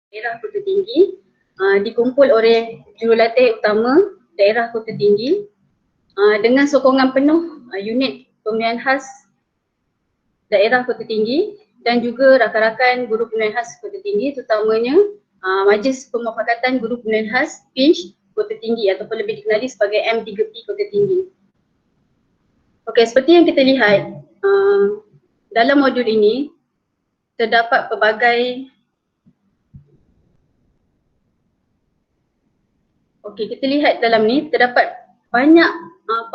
daerah Kota Tinggi dikumpul oleh jurulatih utama daerah Kota Tinggi dengan sokongan penuh unit pemilihan khas daerah Kota Tinggi dan juga rakan-rakan guru pemilihan khas Kota Tinggi, terutamanya Majlis Pemufakatan Guru Pemilihan Khas PINCH Kota Tinggi ataupun lebih dikenali sebagai M3P Kota Tinggi. Okey, seperti yang kita lihat dalam modul ini terdapat pelbagai kita lihat dalam ni terdapat banyak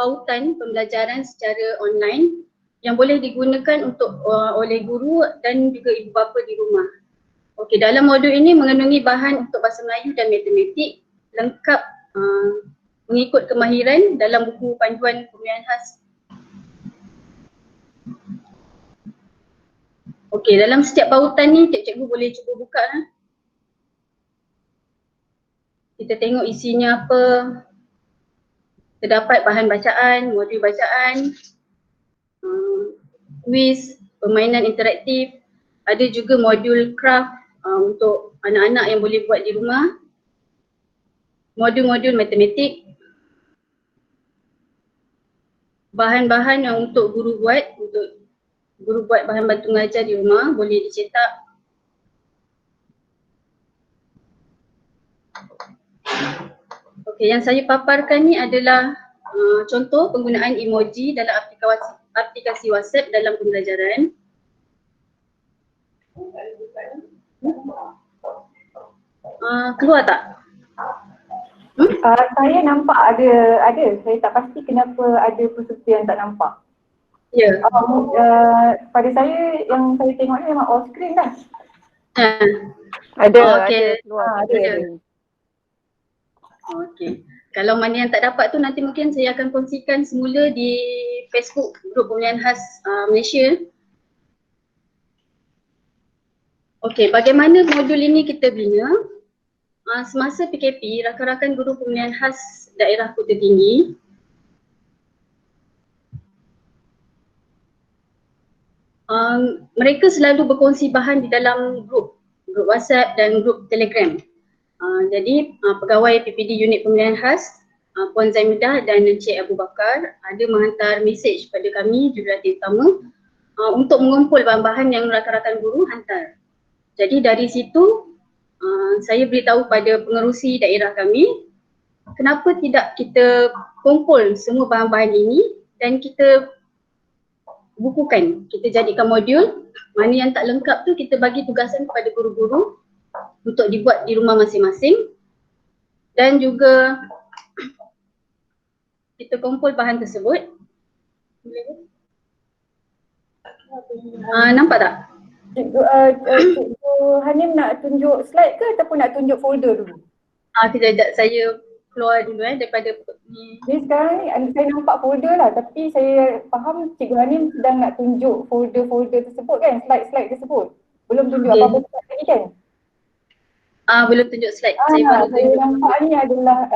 pautan pembelajaran secara online yang boleh digunakan untuk oleh guru dan juga ibu bapa di rumah. Okey, dalam modul ini mengandungi bahan untuk bahasa Melayu dan matematik lengkap mengikut kemahiran dalam buku panduan pemilihan khas. Okey, dalam setiap pautan ni cikgu boleh cuba buka lah. Kita tengok isinya apa. Terdapat bahan bacaan, modul bacaan, quiz, permainan interaktif, ada juga modul craft untuk anak-anak yang boleh buat di rumah, modul-modul matematik, bahan-bahan yang untuk guru buat bahan bantu mengajar di rumah, boleh dicetak. Okey, yang saya paparkan ni adalah contoh penggunaan emoji dalam aplikasi WhatsApp dalam pembelajaran. Keluar tak? Saya nampak ada. Saya tak pasti kenapa ada peserta yang tak nampak. Ya. Pada saya yang saya tengok ni memang all screen dah. Ada. Ada. Okey. Kalau mana yang tak dapat tu nanti mungkin saya akan kongsikan semula di Facebook Grup Pemilihan Khas Malaysia. Okey, bagaimana modul ini kita bina? Semasa PKP, rakan-rakan guru pemilihan khas daerah Kota Tinggi mereka selalu berkongsi bahan di dalam grup WhatsApp dan grup Telegram. Jadi pegawai PPD unit pemilihan khas Puan Zaimidah dan Encik Abu Bakar ada menghantar mesej kepada kami jurulatih utama untuk mengumpul bahan-bahan yang rakan-rakan guru hantar. Jadi dari situ saya beritahu pada pengerusi daerah kami, kenapa tidak kita kumpul semua bahan-bahan ini dan kita bukukan, kita jadikan modul. Mana yang tak lengkap tu kita bagi tugasan kepada guru-guru untuk dibuat di rumah masing-masing, dan juga kita kumpul bahan tersebut. Nampak tak? Cikgu Hanim nak tunjuk slide ke ataupun nak tunjuk folder dulu? Kejap, saya keluar dulu daripada ni. Ni sekarang ni saya nampak folder lah, tapi saya faham Cikgu Hanim sedang nak tunjuk folder-folder tersebut kan, slide-slide tersebut. Belum tunjuk apa-apa slide lagi kan? Belum tunjuk slide. Saya nampak ni adalah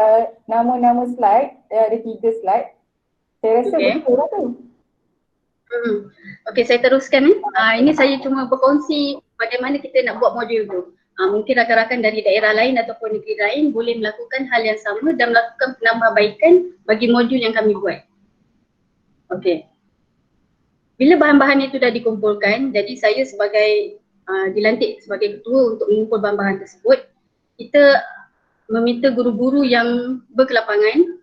nama-nama slide, ada 3 slide. Saya rasa betul lah tu. Okey, saya teruskan. Ini saya cuma berkongsi bagaimana kita nak buat modul tu. Mungkin rakan-rakan dari daerah lain ataupun negeri lain boleh melakukan hal yang sama dan melakukan penambahbaikan bagi modul yang kami buat. Okey. Bila bahan-bahan itu dah dikumpulkan, jadi saya sebagai dilantik sebagai ketua untuk mengumpul bahan-bahan tersebut, kita meminta guru-guru yang berkelapangan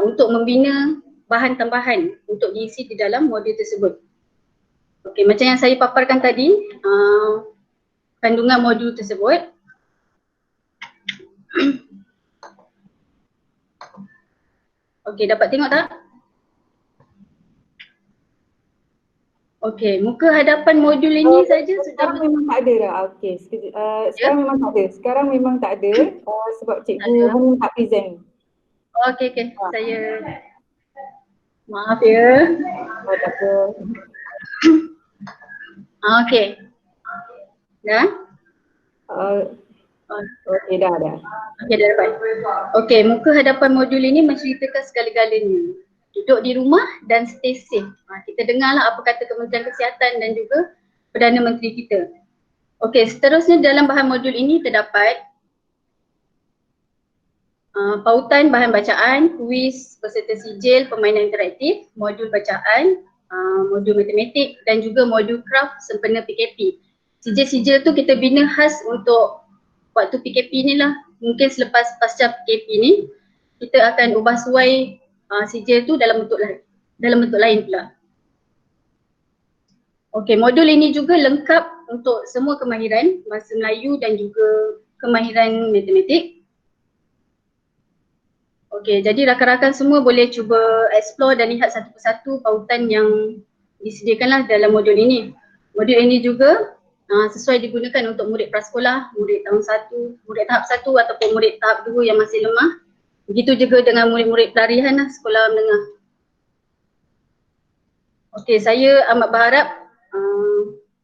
untuk membina bahan tambahan untuk diisi di dalam modul tersebut. Okey, macam yang saya paparkan tadi, kandungan modul tersebut. Okey, dapat tengok tak? Okey, muka hadapan modul ini saja sudah. Sekarang memang tak ada dah. Okey, sekarang memang tak ada. Sekarang memang tak ada sebab cikgu Hanim tak present. Okey, saya maaf ya. Tak apa. Okey. Dah? Okey, dah. Okey, dah dapat. Okey, muka hadapan modul ini menceritakan segala-galanya. Duduk di rumah dan stay safe. Kita dengarlah apa kata Kementerian Kesihatan dan juga Perdana Menteri kita. Okey, seterusnya dalam bahan modul ini terdapat pautan bahan bacaan, kuis beserta sijil, permainan interaktif, modul bacaan, modul matematik dan juga modul craft sempena PKP. Sijil-sijil tu kita bina khas untuk waktu PKP ni lah. Mungkin selepas pasca PKP ni kita akan ubah suai sijil tu dalam bentuk lain pula. Okey, modul ini juga lengkap untuk semua kemahiran bahasa Melayu dan juga kemahiran matematik. Okey, jadi rakan-rakan semua boleh cuba explore dan lihat satu persatu pautan yang disediakanlah dalam modul ini. Modul ini juga sesuai digunakan untuk murid prasekolah, murid tahun 1, murid tahap 1 ataupun murid tahap 2 yang masih lemah. Begitu juga dengan murid-murid pelarian lah, sekolah menengah. Okey, saya amat berharap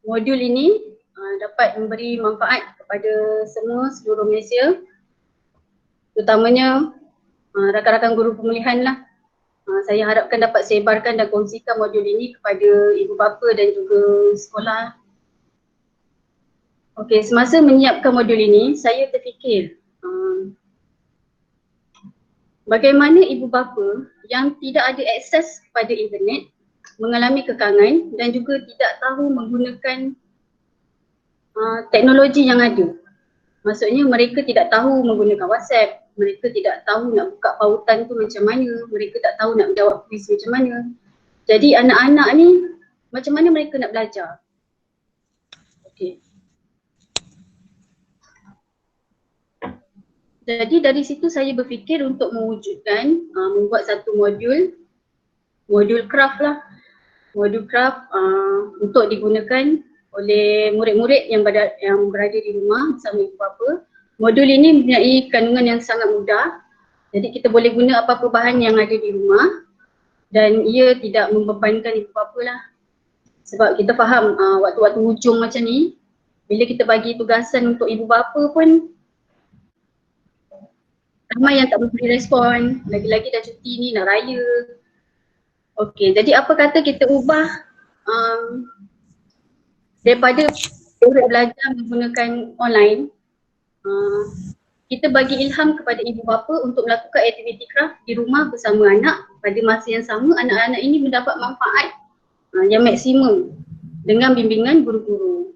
modul ini dapat memberi manfaat kepada semua seluruh Malaysia, terutamanya rakan-rakan guru pemulihan lah. Saya harapkan dapat sebarkan dan kongsikan modul ini kepada ibu bapa dan juga sekolah. Okey, semasa menyiapkan modul ini, saya terfikir bagaimana ibu bapa yang tidak ada akses kepada internet mengalami kekangan dan juga tidak tahu menggunakan teknologi yang ada. Maksudnya mereka tidak tahu menggunakan WhatsApp, mereka tidak tahu nak buka pautan tu macam mana, mereka tak tahu nak menjawab kuis macam mana. Jadi anak-anak ni macam mana mereka nak belajar? Okey. Jadi dari situ saya berfikir untuk mewujudkan, membuat satu modul craft lah. Modul craft untuk digunakan oleh murid-murid yang berada di rumah bersama ibu bapa. Modul ini mempunyai kandungan yang sangat mudah. Jadi kita boleh guna apa-apa bahan yang ada di rumah dan ia tidak membebankan ibu bapa lah. Sebab kita faham waktu-waktu hujung macam ni, bila kita bagi tugasan untuk ibu bapa pun ramai yang tak memberi respon, lagi-lagi dah cuti ni nak raya. Okey, jadi apa kata kita ubah daripada murid belajar menggunakan online, kita bagi ilham kepada ibu bapa untuk melakukan aktiviti craft di rumah bersama anak. Pada masa yang sama, anak-anak ini mendapat manfaat yang maksimum dengan bimbingan guru-guru.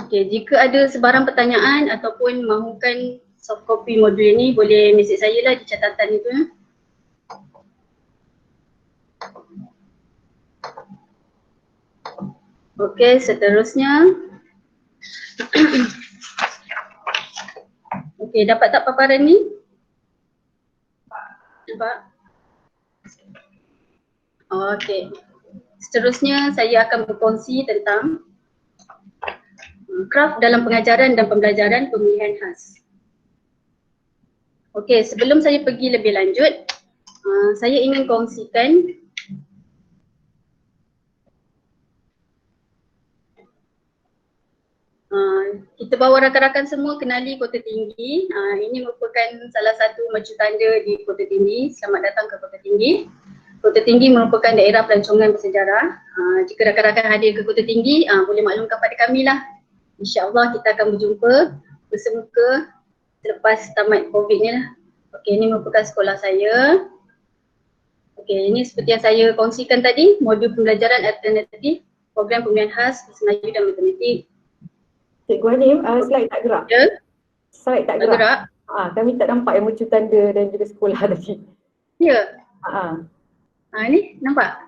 Okey, jika ada sebarang pertanyaan ataupun mahukan soft copy modul ini, boleh mesej saya lah di catatan itu. Okey, seterusnya. Okey, dapat tak paparan ni? Nampak? Okey. Seterusnya saya akan berkongsi tentang craft dalam pengajaran dan pembelajaran pemilihan khas. Okey, sebelum saya pergi lebih lanjut, saya ingin kongsikan kita bawa rakan-rakan semua kenali Kota Tinggi. Ini merupakan salah satu mercu tanda di Kota Tinggi. Selamat datang ke Kota Tinggi. Kota Tinggi merupakan daerah pelancongan bersejarah. Jika rakan-rakan hadir ke Kota Tinggi, boleh maklumkan pada kami lah. InsyaAllah kita akan berjumpa bersemuka selepas tamat COVID ni lah. Okey, ini merupakan sekolah saya. Okey, ini seperti yang saya kongsikan tadi, modul pembelajaran alternatif, program pemilihan khas, bahasa Melayu dan matematik. Cikgu Hanim, slide tak gerak. Ya? Slide tak gerak. Kami tak nampak yang mercu tanda dan juga sekolah tadi. Ya? Ni nampak?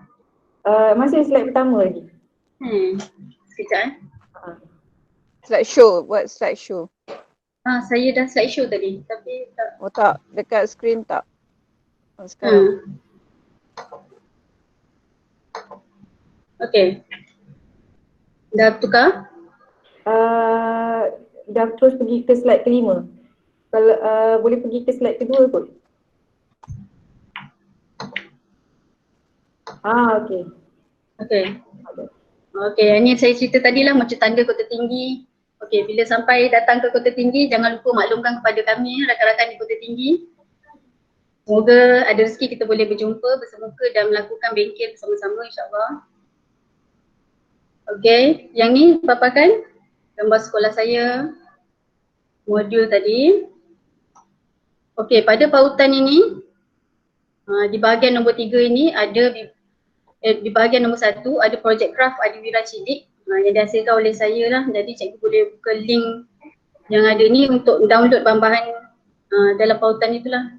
Masih slide pertama lagi. Sekejap Slideshow, buat slideshow. Saya dah slideshow tadi tapi tak. Oh tak, dekat screen tak. Sekarang. Okey. Dah tukar? Dah terus pergi ke slide kelima. Kalau boleh pergi ke slide kedua kot. Okey. Okey, ini saya cerita tadi lah macam tanda Kota Tinggi. Okey, bila sampai datang ke Kota Tinggi, jangan lupa maklumkan kepada kami rakan-rakan di Kota Tinggi. Semoga ada rezeki kita boleh berjumpa bersemuka dan melakukan bengkel bersama-sama insyaAllah. Okay, yang ni paparkan gambar sekolah saya, modul tadi. Okay, pada pautan ini, di bahagian nombor 3 ini ada di bahagian nombor 1 ada projek craft Adiwira Cilik yang dihasilkan oleh saya lah. Jadi cikgu boleh buka link yang ada ni untuk download bahan-bahan dalam pautan itulah.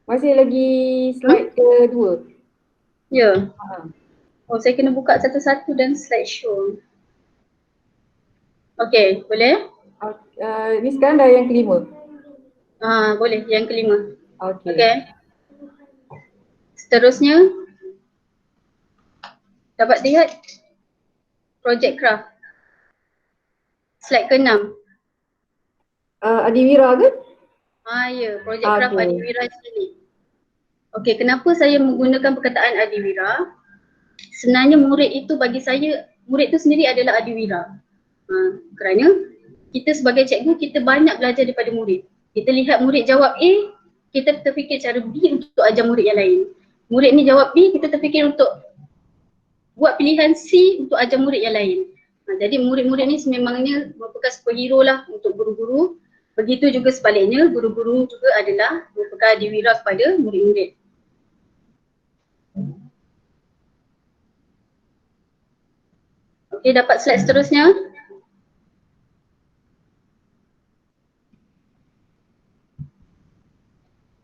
Masih lagi slide kedua. Ya. Oh, saya kena buka satu-satu dan slideshow. Okay, boleh? Ni sekarang dah yang kelima. Boleh, yang kelima. Okay. Okay. Seterusnya, dapat lihat projek craft. Slide ke-6. Adiwira ke? Ya, projek craft Adiwira Cilik. Okay, kenapa saya menggunakan perkataan Adiwira? Sebenarnya murid itu bagi saya, murid itu sendiri adalah Adiwira. Kerana kita sebagai cikgu, kita banyak belajar daripada murid. Kita lihat murid jawab A, kita terfikir cara B untuk ajar murid yang lain. Murid ni jawab B, kita terfikir untuk buat pilihan C untuk ajar murid yang lain. Jadi murid-murid ni sememangnya merupakan superhero lah untuk guru-guru. Begitu juga sebaliknya, guru-guru juga adalah merupakan adiwira kepada murid-murid. Okey, dapat slide seterusnya.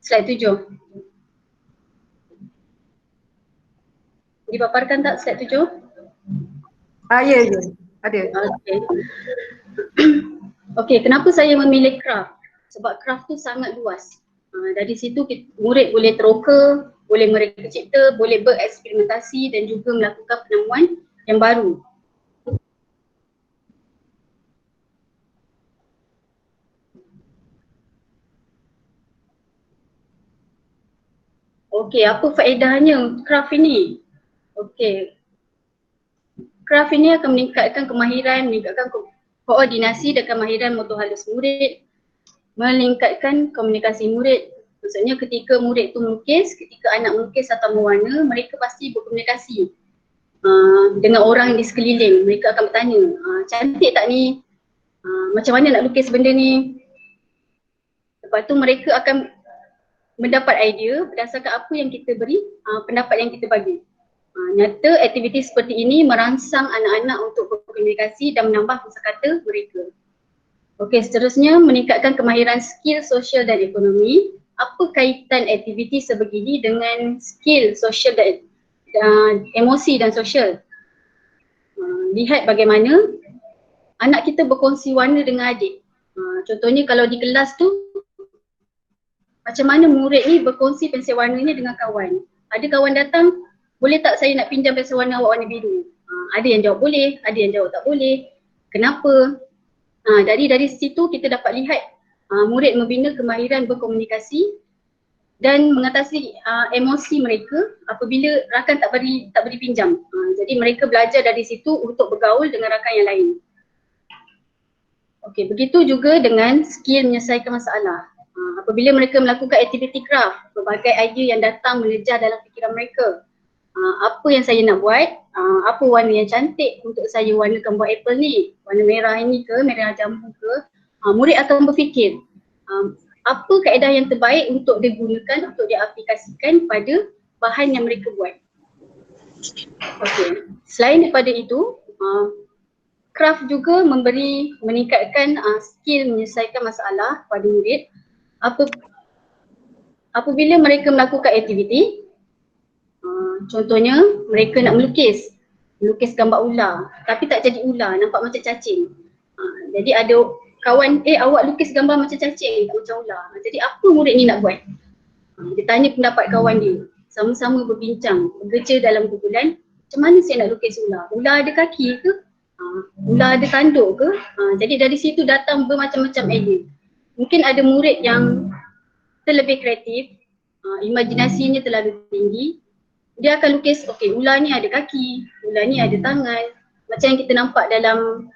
Slide 7. Dipaparkan tak slide 7? Ya, ada. Okey. Okey, kenapa saya memilih craft? Sebab craft tu sangat luas. Dari situ murid boleh teroka, boleh mereka cipta, boleh bereksperimentasi dan juga melakukan penemuan yang baru. Okey, apa faedahnya craft ini? Okey. Craft ini akan meningkatkan kemahiran, meningkatkan koordinasi dan kemahiran motor halus murid, meningkatkan komunikasi murid. Maksudnya ketika murid tu melukis, ketika anak melukis atau mewarna, mereka pasti berkomunikasi dengan orang di sekeliling. Mereka akan bertanya, cantik tak ni? Macam mana nak lukis benda ni? Lepas tu mereka akan mendapat idea berdasarkan apa yang kita beri, pendapat yang kita bagi. Nyata aktiviti seperti ini merangsang anak-anak untuk berkomunikasi dan menambah kosakata mereka. Okey, seterusnya meningkatkan kemahiran skill sosial dan ekonomi. Apa kaitan aktiviti sebegini dengan skill sosial dan emosi dan sosial? Lihat bagaimana anak kita berkongsi warna dengan adik. Contohnya kalau di kelas tu, macam mana murid ni berkongsi pensel warnanya dengan kawan. Ada kawan datang, boleh tak saya nak pinjam pensel warna awak warna biru? Ada yang jawab boleh, ada yang jawab tak boleh. Kenapa? Dari situ kita dapat lihat murid membina kemahiran berkomunikasi dan mengatasi emosi mereka apabila rakan tak beri pinjam. Jadi mereka belajar dari situ untuk bergaul dengan rakan yang lain. Okey, begitu juga dengan skill menyelesaikan masalah. Apabila mereka melakukan aktiviti craft, berbagai idea yang datang menerjah dalam fikiran mereka. Apa yang saya nak buat, apa warna yang cantik untuk saya warnakan buat apple ni, warna merah ini ke, merah jambu ke. Murid akan berfikir, apa kaedah yang terbaik untuk digunakan, untuk diaplikasikan pada bahan yang mereka buat. Okey, selain daripada itu, craft juga meningkatkan skill menyelesaikan masalah pada murid. Apabila mereka melakukan aktiviti, contohnya mereka nak melukis gambar ular tapi tak jadi ular, nampak macam cacing. Jadi ada kawan, awak lukis gambar macam cacing, tak macam ular. Jadi apa murid ni nak buat? Dia tanya pendapat kawan dia, sama-sama berbincang, bekerja dalam kumpulan. Macam mana saya nak lukis ular? Ular ada kaki ke? Ular ada tanduk ke? Jadi dari situ datang bermacam-macam idea. Mungkin ada murid yang terlebih kreatif, imajinasinya terlalu tinggi. Dia akan lukis, okey, ular ni ada kaki, ular ni ada tangan, macam yang kita nampak dalam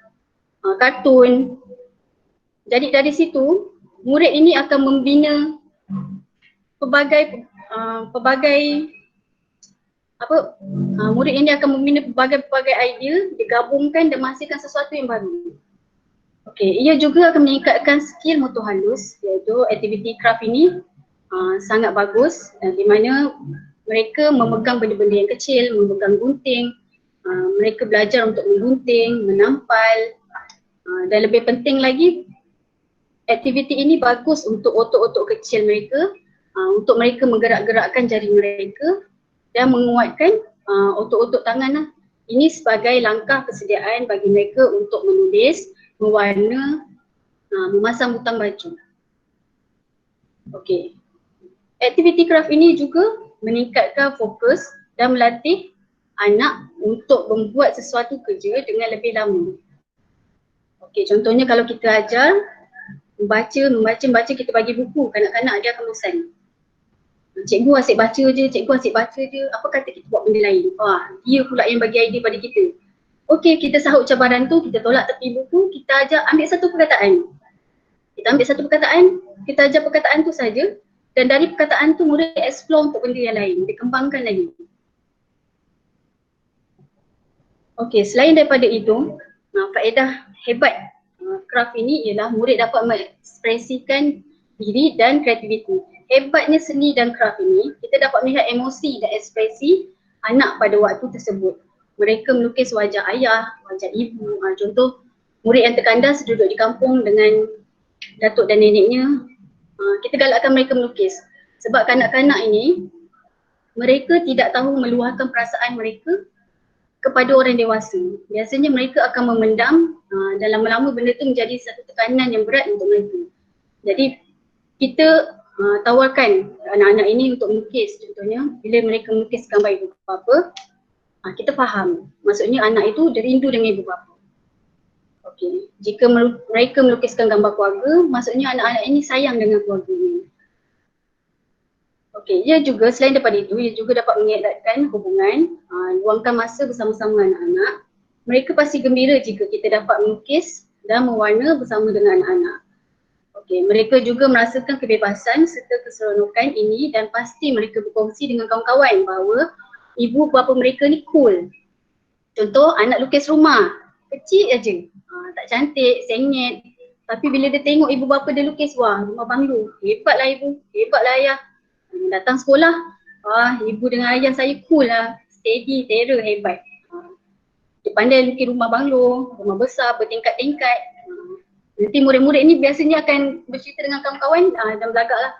kartun. Jadi dari situ, murid ini akan membina pelbagai murid ini akan membina pelbagai idea, digabungkan dan menghasilkan sesuatu yang baru. Okey, ia juga akan meningkatkan skill motor halus, iaitu aktiviti craft ini sangat bagus di mana mereka memegang benda-benda yang kecil, memegang gunting, mereka belajar untuk menggunting, menampal, dan lebih penting lagi aktiviti ini bagus untuk otot-otot kecil mereka, untuk mereka menggerak-gerakkan jari mereka dan menguatkan otot-otot tangan lah. Ini sebagai langkah persediaan bagi mereka untuk menulis, mewarna, memasang butang baju. Okey. Aktiviti craft ini juga meningkatkan fokus dan melatih anak untuk membuat sesuatu kerja dengan lebih lama. Okey, contohnya kalau kita ajar membaca, kita bagi buku, kanak-kanak dia akan bosan. Cikgu asyik baca je, apa kata kita buat benda lain? Dia pula yang bagi idea pada kita. Okey, kita sahut cabaran tu, kita tolak tepi buku, kita ajar ambil satu perkataan. Kita ajar perkataan tu saja dan dari perkataan tu murid explore untuk benda yang lain, dikembangkan lagi. Okey, selain daripada itu, faedah hebat craft ini ialah murid dapat mengekspresikan diri dan kreativiti. Hebatnya seni dan craft ini, kita dapat melihat emosi dan ekspresi anak pada waktu tersebut. Mereka melukis wajah ayah, wajah ibu. Contoh, murid yang terkandas duduk di kampung dengan datuk dan neneknya. Kita galakkan mereka melukis. Sebab kanak-kanak ini, mereka tidak tahu meluahkan perasaan mereka kepada orang dewasa. Biasanya mereka akan memendam dan lama-lama benda tu menjadi satu tekanan yang berat untuk mereka. Jadi kita tawarkan anak-anak ini untuk melukis. Contohnya bila mereka melukis gambar ibu bapa, kita faham. Maksudnya anak itu dia rindu dengan ibu bapa. Okey, jika mereka melukiskan gambar keluarga, maksudnya anak-anak ini sayang dengan keluarganya. Okey, ia juga selain daripada itu, ia juga dapat mengeratkan hubungan, luangkan masa bersama-sama anak-anak. Mereka pasti gembira jika kita dapat melukis dan mewarna bersama dengan anak-anak. Okey, mereka juga merasakan kebebasan serta keseronokan ini dan pasti mereka berkongsi dengan kawan-kawan bahawa ibu bapa mereka ni cool. Contoh, anak lukis rumah, kecil aja, tak cantik, sengit. Tapi bila dia tengok ibu bapa dia lukis, wah rumah banglo, hebatlah ibu, hebatlah ayah. Datang sekolah, ibu dengan ayah saya cool lah, steady, terror, hebat. Dia pandai lukis rumah banglo, rumah besar, bertingkat-tingkat. Nanti murid-murid ni biasanya akan bercerita dengan kawan-kawan dan berlagak lah.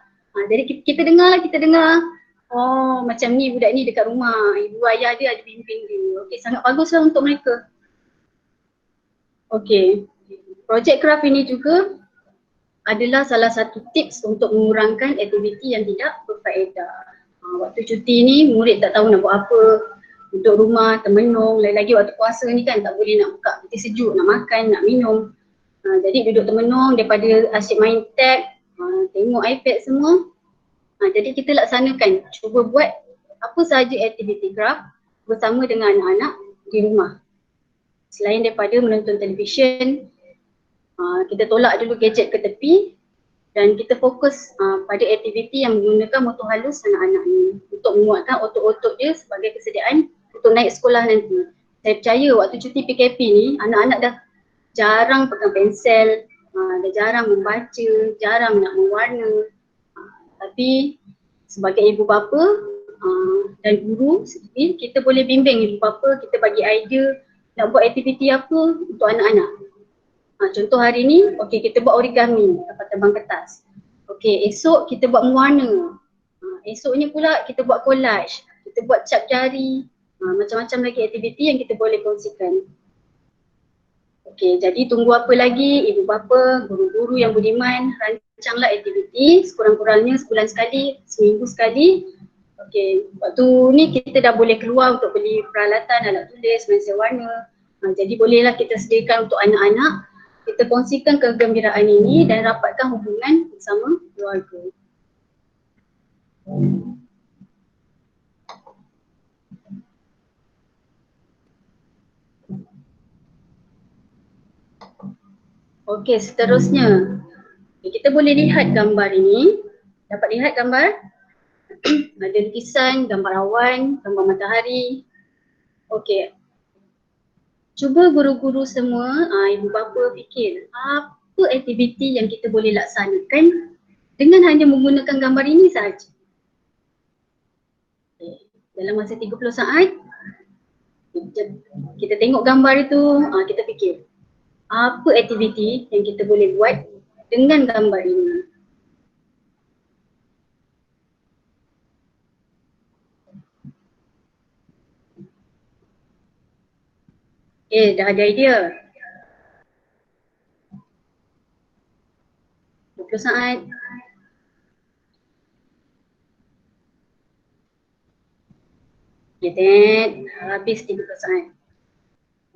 Jadi kita dengar, oh macam ni budak ni dekat rumah, ibu ayah dia ada bimbing dia. Okey, sangat baguslah untuk mereka. Okey, projek craft ini juga adalah salah satu tips untuk mengurangkan aktiviti yang tidak berfaedah. Waktu cuti ni murid tak tahu nak buat apa, duduk rumah, termenung, lagi-lagi waktu puasa ni kan tak boleh nak buka peti sejuk, nak makan, nak minum. Jadi duduk termenung daripada asyik main tab, tengok iPad semua. Jadi kita laksanakan, cuba buat apa sahaja aktiviti craft bersama dengan anak-anak di rumah. Selain daripada menonton televisyen, kita tolak dulu gadget ke tepi dan kita fokus pada aktiviti yang menggunakan motor halus anak-anak ni untuk menguatkan otot-otot dia sebagai kesediaan untuk naik sekolah nanti. Saya percaya waktu cuti PKP ni anak-anak dah jarang pegang pensel, dah jarang membaca, jarang nak mewarna. Tapi sebagai ibu bapa dan guru sendiri, kita boleh bimbing ibu bapa, kita bagi idea nak buat aktiviti apa untuk anak-anak. Contoh hari ni, okey kita buat origami, kapal terbang kertas. Okey, esok kita buat mewarna. Esoknya pula kita buat collage, kita buat cap jari, macam-macam lagi aktiviti yang kita boleh kongsikan. Okey, jadi tunggu apa lagi ibu bapa, guru-guru yang budiman, rancanglah aktiviti sekurang-kurangnya sebulan sekali, seminggu sekali. Okey, waktu ni kita dah boleh keluar untuk beli peralatan, alat tulis, pensel warna. Jadi bolehlah kita sediakan untuk anak-anak, kita kongsikan kegembiraan ini dan rapatkan hubungan bersama keluarga. Okey, seterusnya kita boleh lihat gambar ini. Dapat lihat gambar? Ada lukisan, gambar awan, gambar matahari. Okey. Cuba guru-guru semua, ibu bapa fikir apa aktiviti yang kita boleh laksanakan dengan hanya menggunakan gambar ini sahaja. Dalam masa 30 saat, kita tengok gambar itu, kita fikir apa aktiviti yang kita boleh buat dengan gambar ini. Dah ada idea. 20 saat. Habis 30 saat.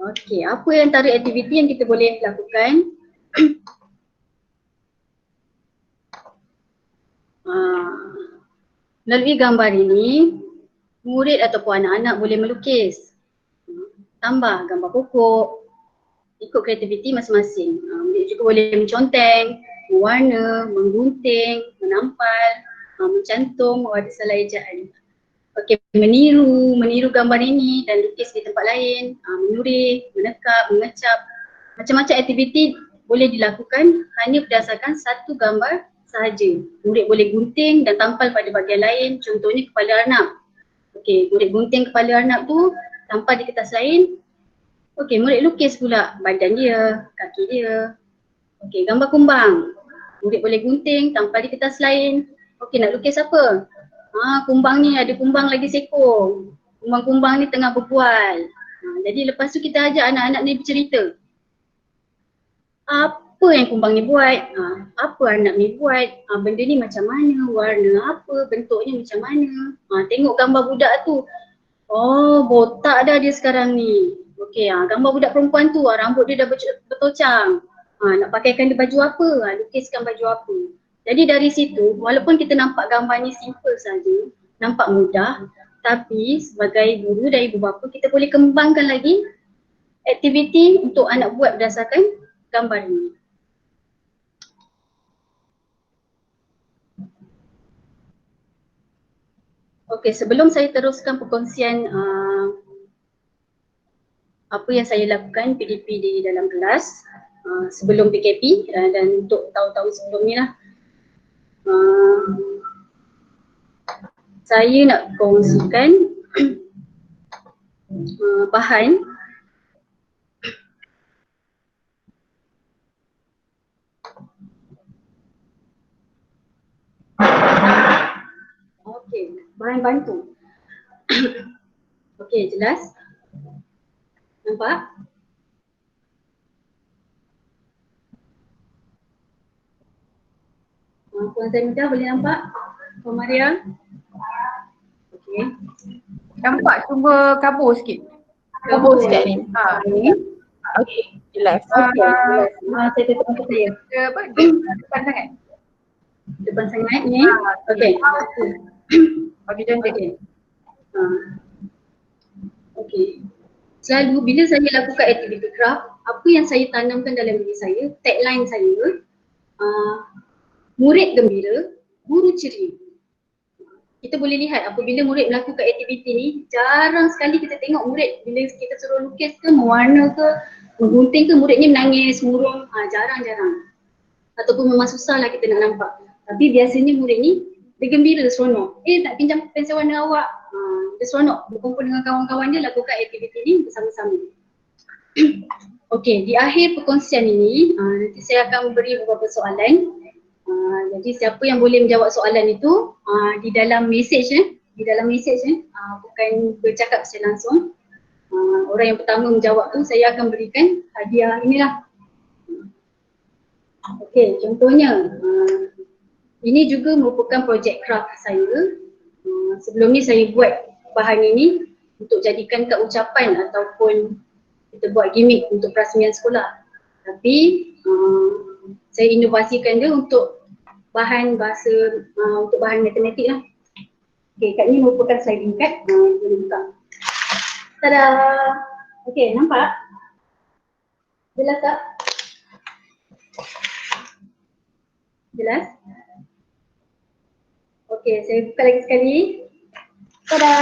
Okey, apa yang antara aktiviti yang kita boleh lakukan? Melalui gambar ini, murid ataupun anak-anak boleh melukis, tambah gambar pokok, ikut kreativiti masing-masing. Murid juga boleh menconteng, mewarna, menggunting, menampal, mencantum warna salah ejaan. Okey, meniru gambar ini dan lukis di tempat lain, menurih, menekap, mengecap. Macam-macam aktiviti boleh dilakukan hanya berdasarkan satu gambar sahaja. Murid boleh gunting dan tampal pada bahagian lain, contohnya kepala arnab. Okey, murid gunting kepala arnab tu, tampal di kertas lain. Okey, murid lukis pula badan dia, kaki dia. Okey, gambar kumbang. Murid boleh gunting, tampal di kertas lain. Okey, nak lukis apa? Kumbang ni, ada kumbang lagi seekor. Kumbang-kumbang ni tengah berbual. Jadi lepas tu kita ajak anak-anak ni bercerita. Apa yang kumbang ni buat? Apa anak ni buat? Benda ni macam mana? Warna apa? Bentuknya macam mana? Tengok gambar budak tu. Oh, botak dah dia sekarang ni. Okey, gambar budak perempuan tu, rambut dia dah bertocang. Nak pakaikan dia baju apa? Lukiskan baju apa? Jadi dari situ, walaupun kita nampak gambar ni simple saja, nampak mudah, tapi sebagai guru dan ibu bapa, kita boleh kembangkan lagi aktiviti untuk anak buat berdasarkan gambar ini. Okey, sebelum saya teruskan perkongsian apa yang saya lakukan PDP di dalam kelas sebelum PKP dan untuk tahun-tahun sebelum ni lah, saya nak kongsikan bahan bahan bantu. Okey, jelas? Nampak? Puan Zainida boleh nampak? Puan Maria? Okey. Nampak cuma kabur sikit. Kabur sikit ni. Okey, jelas. Okey, jelas. Saya tutup mata saya. Depan sangat. Depan sangat ni. Okey. Bagi cantik. Okey. Selalu bila saya lakukan aktiviti craft, apa yang saya tanamkan dalam diri saya, tagline saya, murid gembira, guru ceria. Kita boleh lihat apabila murid melakukan aktiviti ni, jarang sekali kita tengok murid bila kita suruh lukis ke, mewarna ke, menggunting ke, murid ni menangis, murung, jarang-jarang. Ataupun memang susah lah kita nak nampak. Tapi biasanya murid ni, dia gembira, seronok. Nak pinjam pensel warna awak. Dia seronok berkumpul dengan kawan-kawan dia lakukan aktiviti ni bersama-sama. Okey, di akhir perkongsian ini, nanti saya akan beri beberapa soalan. Jadi siapa yang boleh menjawab soalan itu di dalam mesej bukan bercakap secara langsung. Orang yang pertama menjawab tu saya akan berikan hadiah inilah. Okey, contohnya ini juga merupakan projek craft saya. Sebelum ni saya buat bahan ini untuk jadikan kad ucapan ataupun kita buat gimmick untuk perasmian sekolah. Tapi saya inovasikan dia untuk bahan bahasa, untuk bahan matematik lah. Okey, kad ni merupakan sliding card. Boleh buka. Tada! Okey, nampak? Jelas tak? Jelas? Okey, saya buka lagi sekali. Tada!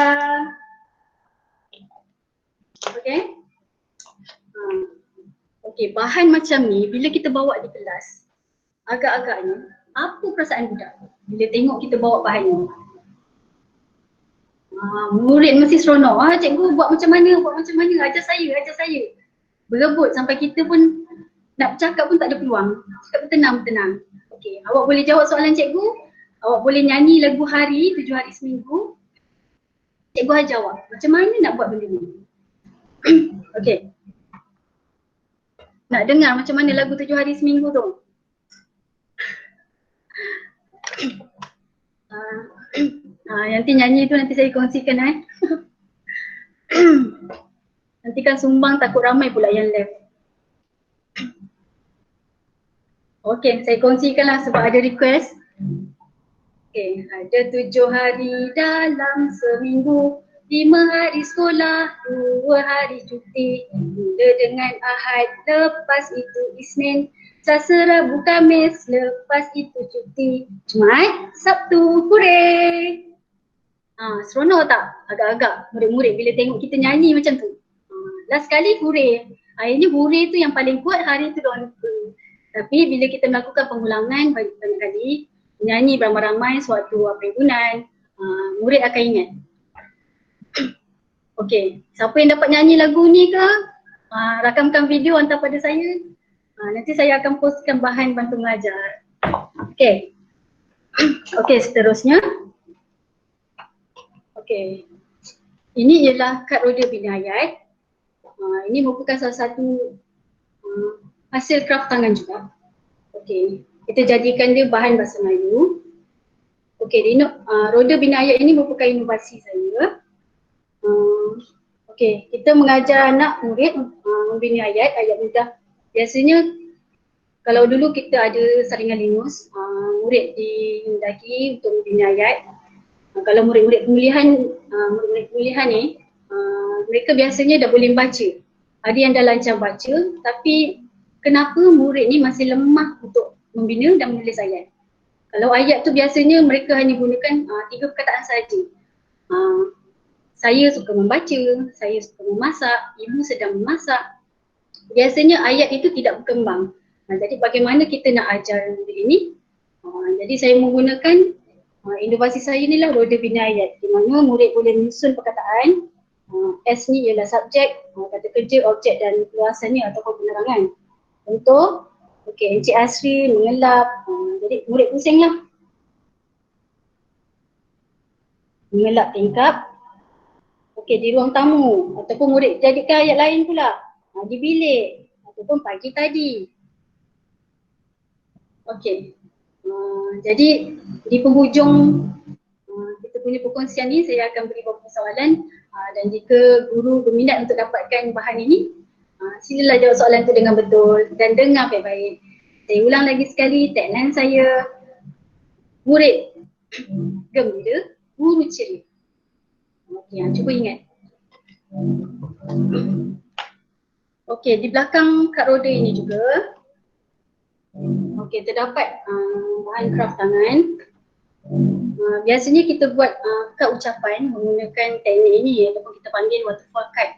Okey. Okey, bahan macam ni bila kita bawa di kelas, agak-agaknya apa perasaan budak bila tengok kita bawa bahan ni? Murid mesti seronok. Cikgu buat macam mana, ajar saya. Berebut sampai kita pun nak bercakap pun tak ada peluang. Cakap tenang. Okey, awak boleh jawab soalan cikgu, awak boleh nyanyi lagu hari, 7 hari seminggu. Cikgu ajar jawab. Macam mana nak buat benda ni? Okey. Nak dengar macam mana lagu 7 hari seminggu tu? Nanti nyanyi tu nanti saya kongsikan Nanti kan sumbang takut ramai pula yang left. Okey, saya kongsikanlah sebab ada request. Okey, ada 7 hari dalam seminggu, 5 hari sekolah, 2 hari cuti. Mula dengan Ahad, lepas itu Isnin, Selasa, Rabu, Khamis, lepas itu cuti. Jumaat, Sabtu, hooray! Seronok tak? Agak-agak murid-murid bila tengok kita nyanyi macam tu. Last kali hooray. Akhirnya hooray tu yang paling kuat hari tu diorang lupa. Tapi bila kita melakukan pengulangan banyak kali, menyanyi beramai-ramai sewaktu perhimpunan, murid akan ingat. Okey, siapa yang dapat nyanyi lagu ni ke? Rakamkan video hantar pada saya. Nanti saya akan postkan bahan bantu mengajar. Okey. Okey, seterusnya. Okey. Ini ialah kad roda bina ayat. Ini merupakan salah satu hasil kraft tangan juga. Okey, kita jadikan dia bahan bahasa Melayu. Okey, roda bina ayat ini merupakan inovasi saya. Okey, kita mengajar anak murid membina ayat mudah. Biasanya kalau dulu kita ada saringan Linus, murid dihindaki untuk membina ayat. Kalau murid-murid pemulihan ni, mereka biasanya dah boleh baca. Ada yang dah lancar baca, tapi kenapa murid ni masih lemah untuk membina dan menulis ayat? Kalau ayat tu biasanya mereka hanya gunakan 3 perkataan saja. Saya suka membaca, saya suka memasak, ibu sedang memasak. Biasanya ayat itu tidak berkembang. Jadi bagaimana kita nak ajar benda ini? Jadi saya menggunakan inovasi saya ni lah roda bina ayat, di mana murid boleh menyusun perkataan. S ni ialah subjek, kata kerja, objek dan luasannya ataupun penerangan. Contoh, Encik Asri mengelap, jadi murid pusing lah. Mengelap tingkap, di ruang tamu, ataupun murid jadikan ayat lain pula, di bilik, ataupun pagi tadi. Jadi di penghujung kita punya perkongsian ni saya akan beri beberapa soalan, dan jika guru berminat untuk dapatkan bahan ini, silalah jawab soalan tu dengan betul dan dengar baik-baik. Saya ulang lagi sekali, tagline saya, murid gembira, guru ceria. Cuba ingat. Di belakang kad roda ini juga terdapat bahan kraft tangan. Biasanya kita buat kad ucapan menggunakan teknik ini ataupun kita panggil waterfall card.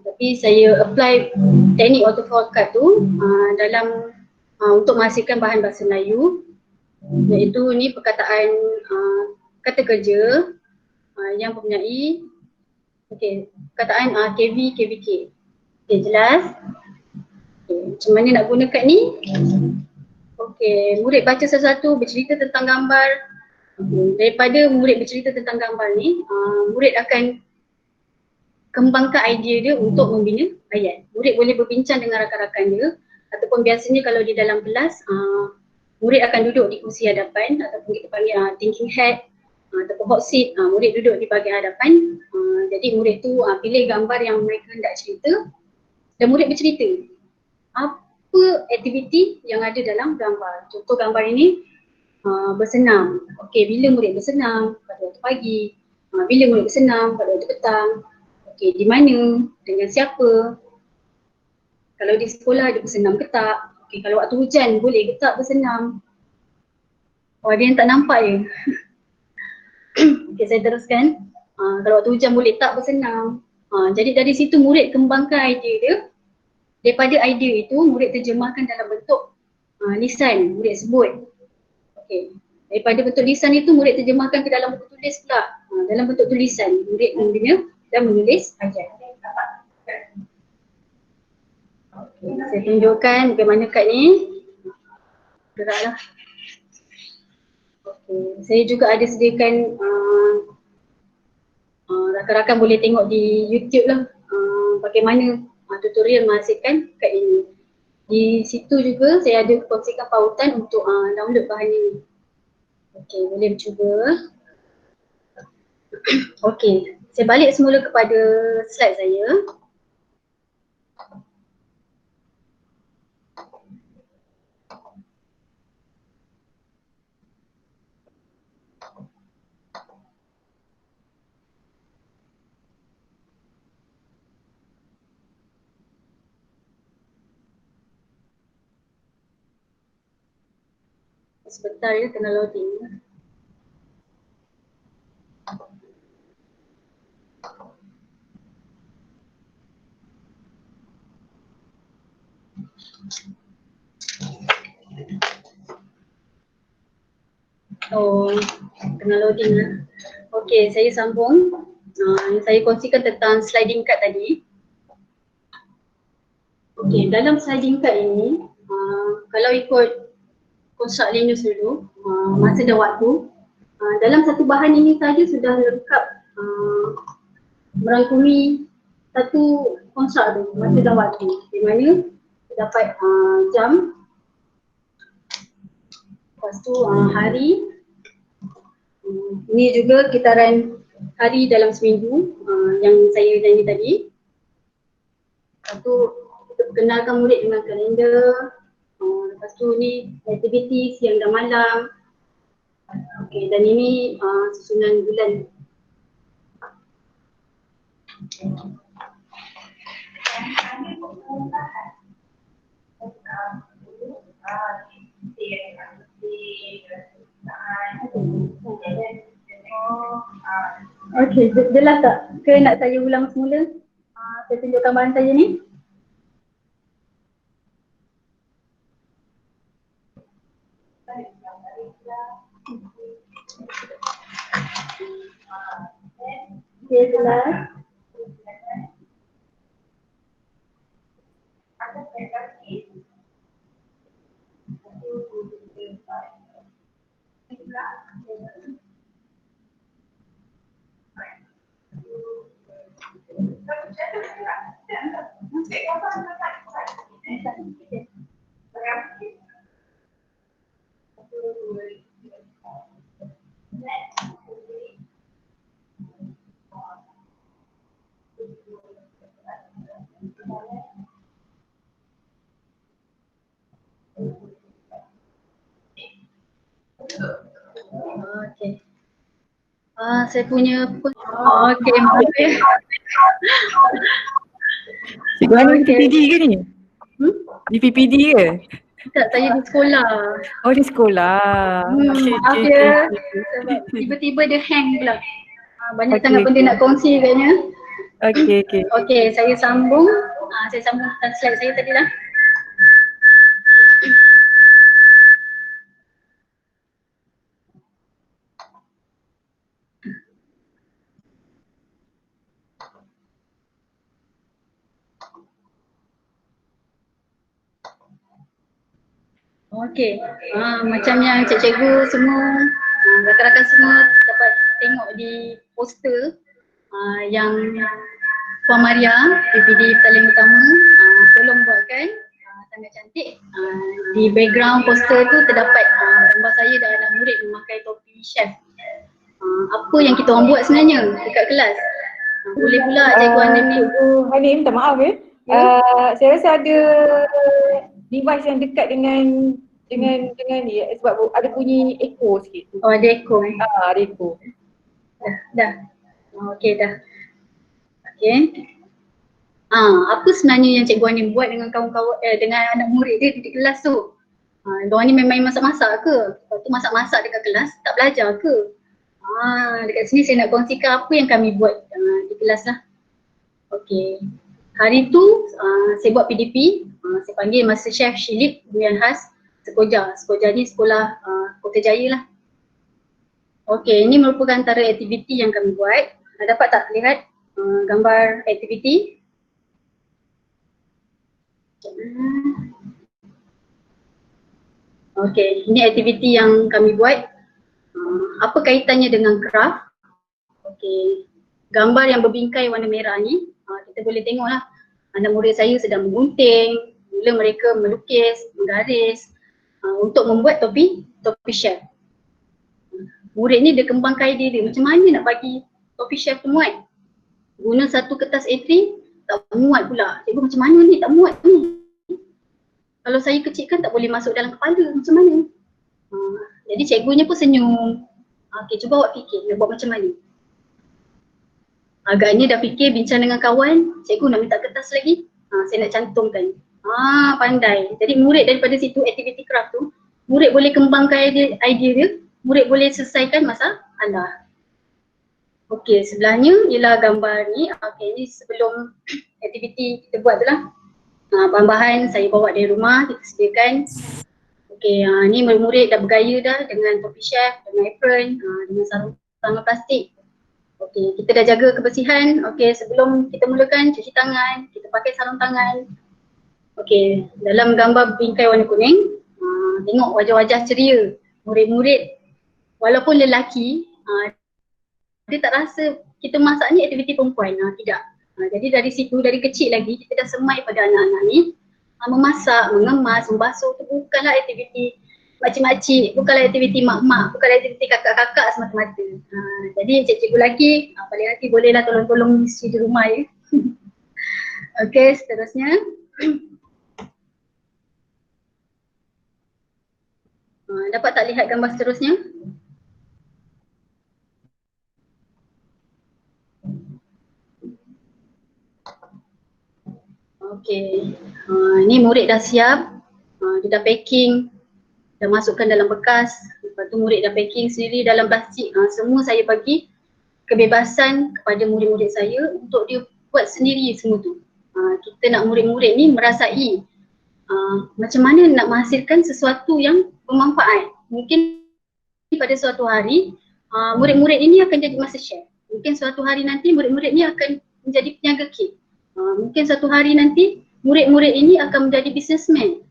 Tapi saya apply teknik waterfall card tu dalam untuk menghasilkan bahan bahasa Melayu, iaitu ni perkataan kata kerja yang mempunyai perkataan KV, KVK. Jelas? Macam mana nak gunakan ni? Murid baca sesuatu, bercerita tentang gambar. Daripada murid bercerita tentang gambar ni, murid akan kembangkan idea dia untuk membina ayat. Murid boleh berbincang dengan rakan-rakan dia, ataupun biasanya kalau di dalam kelas, murid akan duduk di kursi hadapan ataupun kita panggil thinking head ataupun hot seat. Murid duduk di bahagian hadapan. Jadi murid tu pilih gambar yang mereka hendak cerita dan murid bercerita apa aktiviti yang ada dalam gambar. Contoh gambar ini bersenam. Bila murid bersenam? Pada waktu pagi. Bila murid bersenam? Pada waktu petang. Di mana? Dengan siapa? Kalau di sekolah dia bersenam ke tak? Kalau waktu hujan boleh ke tak bersenam? Ada yang tak nampak je. Okay, saya teruskan. Kalau waktu hujan boleh tak bersenam. Jadi dari situ murid kembangkan idea dia. Daripada idea itu murid terjemahkan dalam bentuk lisan, murid sebut. Okay. Daripada bentuk lisan itu murid terjemahkan ke dalam bentuk tulis pula. Dalam bentuk tulisan murid mendengar dan menulis ajar. Okay. Saya tunjukkan bagaimana kad ni. Geraklah. Okay. Saya juga ada sediakan rakan-rakan boleh tengok di YouTube lah bagaimana tutorial menghasilkan kad ini. Di situ juga saya ada kongsikan pautan untuk download bahan ini. Okey, boleh cuba. Okey, saya balik semula kepada slide saya. Sebentar ya, kena loading. Oh, kena loading lah. Okey, saya sambung. Saya kongsikan tentang sliding card tadi. Okey, dalam sliding card ini, kalau ikut konsep Linus dulu, masa dan waktu, dalam satu bahan ini saja sudah lengkap merangkumi satu konsep tu, masa dan waktu. Di mana dapat jam, lepas tu hari, ini juga kitaran hari dalam seminggu yang saya janji tadi. Lepas tu kita perkenalkan murid dengan kalender. Lepas tu ni aktiviti siang dan malam. Okey, dan ini susunan bulan. Okey, jelas tak? Ke nak saya ulang semula? Saya tunjukkan bahan saya ni. Okey, jelas. Okey. Saya punya okey, maaf ya. Cikgu Hani PPD ke ni? Di PPD ke? Tak, saya di sekolah. Oh di sekolah. Maaf ya. Sebab tiba-tiba dia hang pula. Banyak sangat benda nak kongsi katnya. Okey. Okey, saya sambung. Saya sambung tentang slide saya tadi lah. Okey, macam yang cikgu semua, rakan-rakan semua dapat tengok di poster yang Puan Maria, PPD Petaling Utama, tolong buatkan sangat cantik. Di background poster tu terdapat gambar saya dan anak murid memakai topi chef. Apa yang kita orang buat sebenarnya dekat kelas? Boleh pula cikgu Hanim ni. Cikgu Hanim, minta maaf saya rasa ada device yang dekat dengan ni sebab ada bunyi echo sikit. Oh, ada echo. Ada echo. Dah. Okey dah. Okey. Apa sebenarnya yang cikgu Hanim buat dengan kawan-kawan dengan anak murid dia di kelas tu? Diorang ni memang masak-masak ke? Lepas tu masak-masak dekat kelas tak belajar ke? Dekat sini saya nak kongsikan apa yang kami buat di kelas lah. Okey. Hari tu saya buat PDP, saya panggil Master Chef Shilip Bumian Khas Sekoja. Sekoja ni sekolah Kota Jaya lah. Okey, ini merupakan antara aktiviti yang kami buat. Dapat tak lihat gambar aktiviti? Okey, ini aktiviti yang kami buat. Apa kaitannya dengan craft? Okey, gambar yang berbingkai warna merah ni, kita boleh tengok lah anak murid saya sedang menggunting, mula mereka melukis, menggaris untuk membuat topi chef. Murid ni dia kembangkan idea dia, macam mana nak bagi topi chef tu muat. Guna satu kertas A3, tak muat pula. Cikgu macam mana ni, tak muat ni. Kalau saya kecilkan tak boleh masuk dalam kepala, macam mana? Jadi cikgunya pun senyum. Okey, cuba awak fikir, nak buat macam mana? Agaknya dah fikir, bincang dengan kawan, cikgu nak minta kertas lagi. Saya nak cantumkan. Pandai. Jadi murid daripada situ, aktiviti craft tu, murid boleh kembangkan idea dia, murid boleh selesaikan masalah. Okey, sebelahnya ialah gambar ni. Okey, ni sebelum aktiviti kita buat tu lah. Bahan-bahan saya bawa dari rumah, kita sediakan. Okey, ni murid-murid dah bergaya dah dengan topi chef, dengan apron, dengan sarung tangan plastik. Okey, kita dah jaga kebersihan. Okey, sebelum kita mulakan cuci tangan, kita pakai sarung tangan. Okey, dalam gambar bingkai warna kuning, tengok wajah-wajah ceria murid-murid. Walaupun lelaki, dia tak rasa kita masak ni aktiviti perempuan, tidak. Jadi dari situ, dari kecil lagi kita dah semai pada anak-anak ni memasak, mengemas, membasuh tu bukanlah aktiviti makcik-makcik, bukanlah aktiviti mak-mak, bukanlah aktiviti kakak-kakak semata-mata. Jadi cikgu lagi, paling nanti bolehlah tolong-tolong isi di rumah ya. Okey, seterusnya. Dapat tak lihat gambar seterusnya? Okey, ni murid dah siap, dia dah packing, dah masukkan dalam bekas, lepas tu murid dah packing sendiri dalam plastik. Semua saya bagi kebebasan kepada murid-murid saya untuk dia buat sendiri semua tu. Kita nak murid-murid ni merasai macam mana nak menghasilkan sesuatu yang bermanfaat. Mungkin pada suatu hari murid-murid ini akan jadi master chef. Mungkin suatu hari nanti murid-murid ni akan menjadi peniaga kek. Mungkin satu hari nanti murid-murid ini akan menjadi businessman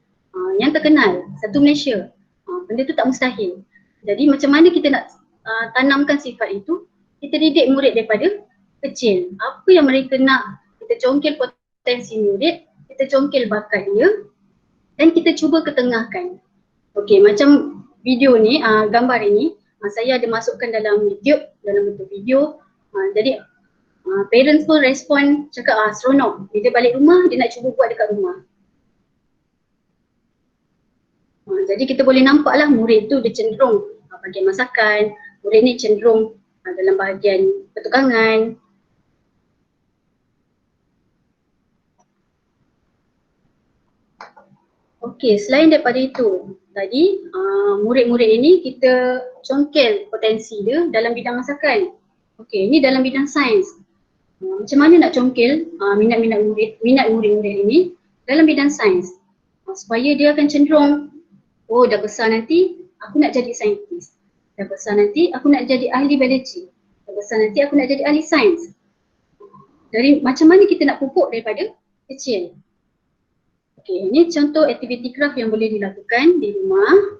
yang terkenal satu Malaysia. Benda tu tak mustahil. Jadi macam mana kita nak tanamkan sifat itu, kita didik murid daripada kecil. Apa yang mereka nak, kita congkel potensi murid, kita congkel bakat dia dan kita cuba ketengahkan. Okey, macam video ni, gambar ini saya ada masukkan dalam YouTube dalam bentuk video. Jadi parents pun respon cakap seronok. Bila dia balik rumah, dia nak cuba buat dekat rumah. Jadi kita boleh nampaklah murid tu dia cenderung bahagian masakan, murid ni cenderung dalam bahagian pertukangan. Okey, selain daripada itu, tadi murid-murid ini kita congkel potensi dia dalam bidang masakan. Okey, ini dalam bidang sains. Macam mana nak congkel minat murid-murid ini dalam bidang sains supaya dia akan cenderung, oh dah besar nanti aku nak jadi saintis, dah besar nanti aku nak jadi ahli biologi, dah besar nanti aku nak jadi ahli sains. Dari macam mana kita nak pupuk daripada kecil. Okey, ini contoh aktiviti craft yang boleh dilakukan di rumah.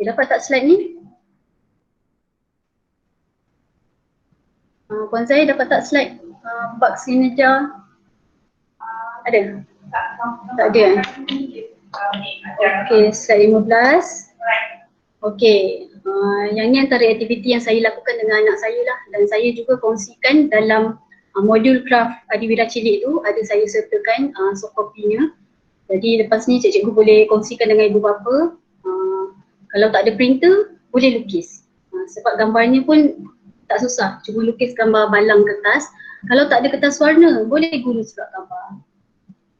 Dapat tak slide ni? Puan saya dapat tak slide box kinerja? Ada? Tak ada. Okey, slide 15. Okey, yang ni antara aktiviti yang saya lakukan dengan anak saya lah, dan saya juga kongsikan dalam modul craft Adiwira Cilik tu, ada saya sertakan soft copy-nya. Jadi lepas ni cikgu boleh kongsikan dengan ibu bapa. Kalau tak ada printer, boleh lukis. Sebab gambarnya pun tak susah, cuma lukis gambar balang kertas. Kalau tak ada kertas warna, boleh guna surat gambar.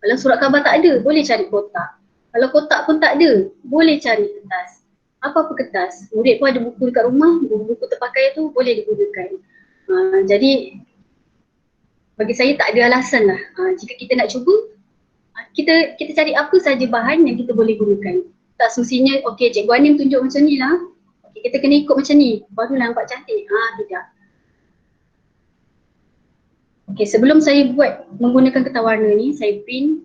Kalau surat khabar tak ada, boleh cari kotak. Kalau kotak pun tak ada, boleh cari kertas. Apa-apa kertas. Murid pun ada buku dekat rumah, buku terpakai tu boleh digunakan. Jadi bagi saya tak ada alasan lah. Jika kita nak cuba, kita cari apa saja bahan yang kita boleh gunakan. Tak semestinya, okey Cikgu Anim tunjuk macam ni lah. Okay, kita kena ikut macam ni, barulah nampak cantik. Tidak. Okay, sebelum saya buat menggunakan kertas warna ni, saya print.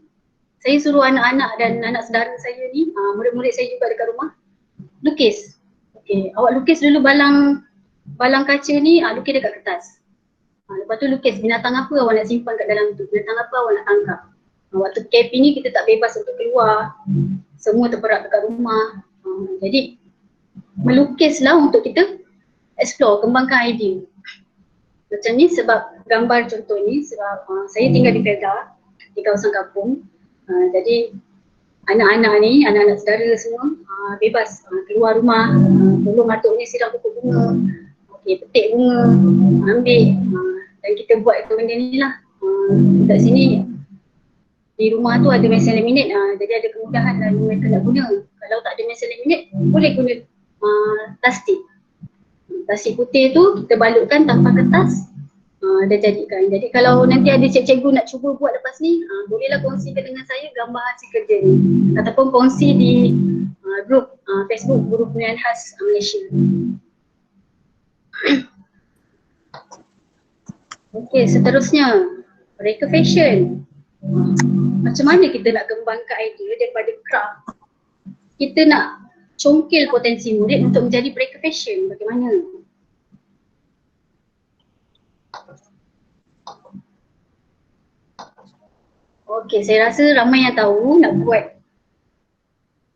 Saya suruh anak-anak dan anak saudara saya ni, murid-murid saya juga dekat rumah, lukis. Okay, awak lukis dulu balang kaca ni, lukis dekat kertas. Lepas tu lukis binatang apa awak nak simpan kat dalam tu, binatang apa awak nak tangkap. Waktu KP ni kita tak bebas untuk keluar, semua terperap dekat rumah. Jadi melukislah untuk kita explore, kembangkan idea. Macam ni sebab gambar contoh ni, sebab saya tinggal di Felda, di kawasan kampung. Jadi anak-anak ni, anak-anak saudara semua bebas keluar rumah, tolong atuk ni siram pokok bunga, petik bunga, ambil dan kita buat benda ni lah. Kat sini di rumah tu ada mesin laminate, jadi ada kemudahan dan mereka nak guna. Kalau tak ada mesin laminate, boleh guna plastik. Plastik putih tu kita balutkan tanpa kertas, dah jadikan. Jadi kalau nanti ada cikgu nak cuba buat lepas ni, bolehlah kongsikan dengan saya gambar hasil kerja ni. Ataupun kongsi di grup Facebook Guru Pemilihan Khas Malaysia. Okey, seterusnya mereka fashion. Macam mana kita nak kembangkan idea daripada craft? Kita nak congkil potensi murid untuk menjadi mereka fashion. Bagaimana? Okey, saya rasa ramai yang tahu nak buat